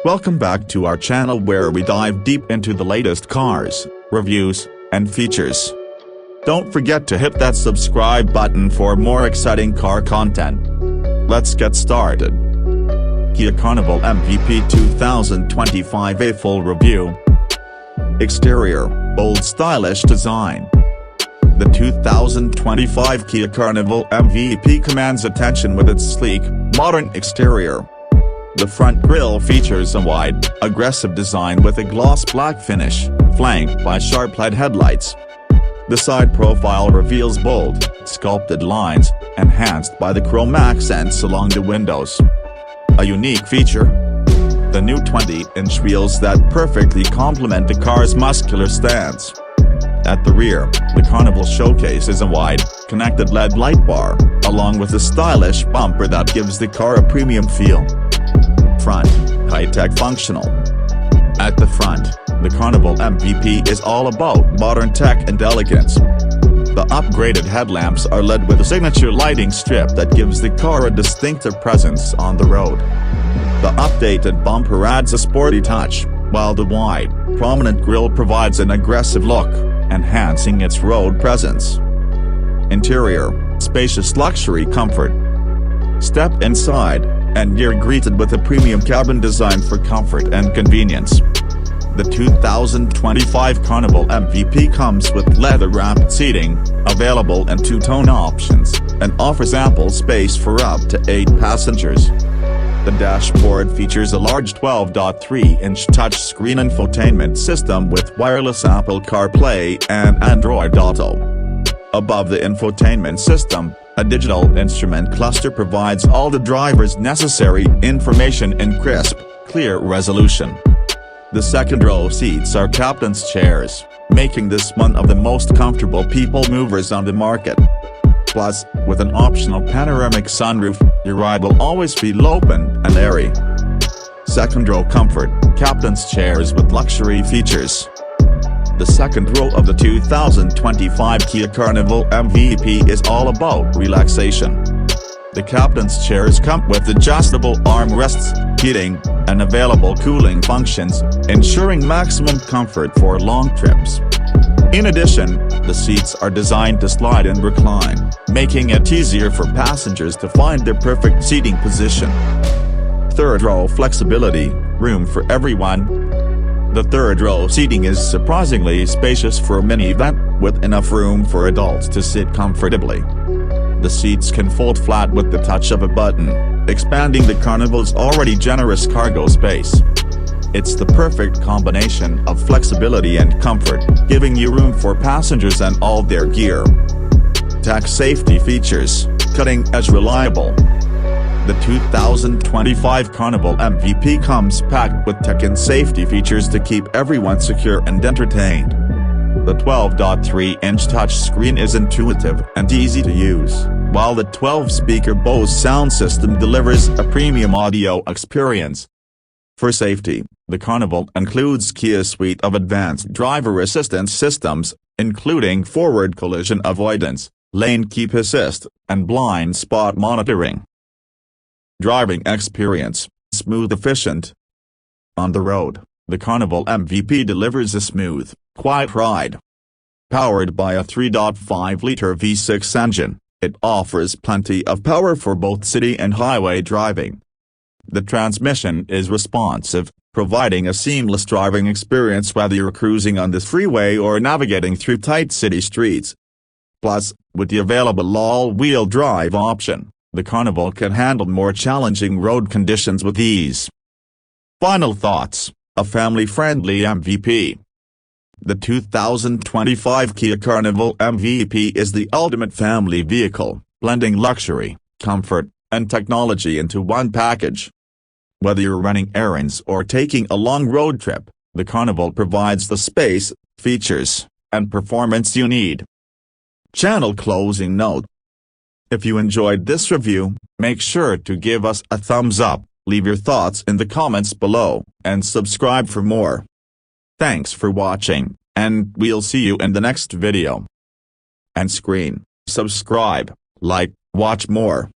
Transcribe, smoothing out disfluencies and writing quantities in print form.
Welcome back to our channel where we dive deep into the latest cars, reviews, and features. Don't forget to hit that subscribe button for more exciting car content. Let's get started. Kia Carnival MVP 2025 A full review. Exterior, bold stylish design. The 2025 Kia Carnival MVP commands attention with its sleek, modern exterior. The front grille features a wide, aggressive design with a gloss black finish, flanked by sharp LED headlights. The side profile reveals bold, sculpted lines, enhanced by the chrome accents along the windows. A unique feature: the new 20-inch wheels that perfectly complement the car's muscular stance. At the rear, the Carnival showcases a wide, connected LED light bar, along with a stylish bumper that gives the car a premium feel. Front, high-tech functional. At the front, the Carnival MVP is all about modern tech and elegance. The upgraded headlamps are led with a signature lighting strip that gives the car a distinctive presence on the road. The updated bumper adds a sporty touch, while the wide, prominent grille provides an aggressive look, enhancing its road presence. Interior, spacious luxury comfort. Step inside, and you're greeted with a premium cabin designed for comfort and convenience. The 2025 Carnival MVP comes with leather-wrapped seating, available in two-tone options, and offers ample space for up to 8 passengers. The dashboard features a large 12.3-inch touchscreen infotainment system with wireless Apple CarPlay and Android Auto. Above the infotainment system, a digital instrument cluster provides all the driver's necessary information in crisp, clear resolution. The second-row seats are captain's chairs, making this one of the most comfortable people movers on the market. Plus, with an optional panoramic sunroof, your ride will always feel open and airy. Second-row comfort, captain's chairs with luxury features. The second row of the 2025 Kia Carnival MVP is all about relaxation. The captain's chairs come with adjustable armrests, heating, and available cooling functions, ensuring maximum comfort for long trips. In addition, the seats are designed to slide and recline, making it easier for passengers to find their perfect seating position. Third row flexibility, room for everyone. The third-row seating is surprisingly spacious for a minivan, with enough room for adults to sit comfortably. The seats can fold flat with the touch of a button, expanding the Carnival's already generous cargo space. It's the perfect combination of flexibility and comfort, giving you room for passengers and all their gear. Tech safety features, cutting-edge reliable. The 2025 Carnival MVP comes packed with tech and safety features to keep everyone secure and entertained. The 12.3-inch touchscreen is intuitive and easy to use, while the 12-speaker Bose sound system delivers a premium audio experience. For safety, the Carnival includes Kia's suite of advanced driver assistance systems, including forward collision avoidance, lane keep assist, and blind spot monitoring. Driving experience, smooth efficient. On the road, the Carnival MVP delivers a smooth, quiet ride. Powered by a 3.5-liter V6 engine, it offers plenty of power for both city and highway driving. The transmission is responsive, providing a seamless driving experience whether you're cruising on the freeway or navigating through tight city streets. Plus, with the available all-wheel drive option, the Carnival can handle more challenging road conditions with ease. Final thoughts: a family-friendly MVP. The 2025 Kia Carnival MVP is the ultimate family vehicle, blending luxury, comfort, and technology into one package. Whether you're running errands or taking a long road trip, the Carnival provides the space, features, and performance you need. Channel closing note: if you enjoyed this review, make sure to give us a thumbs up, leave your thoughts in the comments below, and subscribe for more. Thanks for watching, and we'll see you in the next video. And subscribe, like, watch more.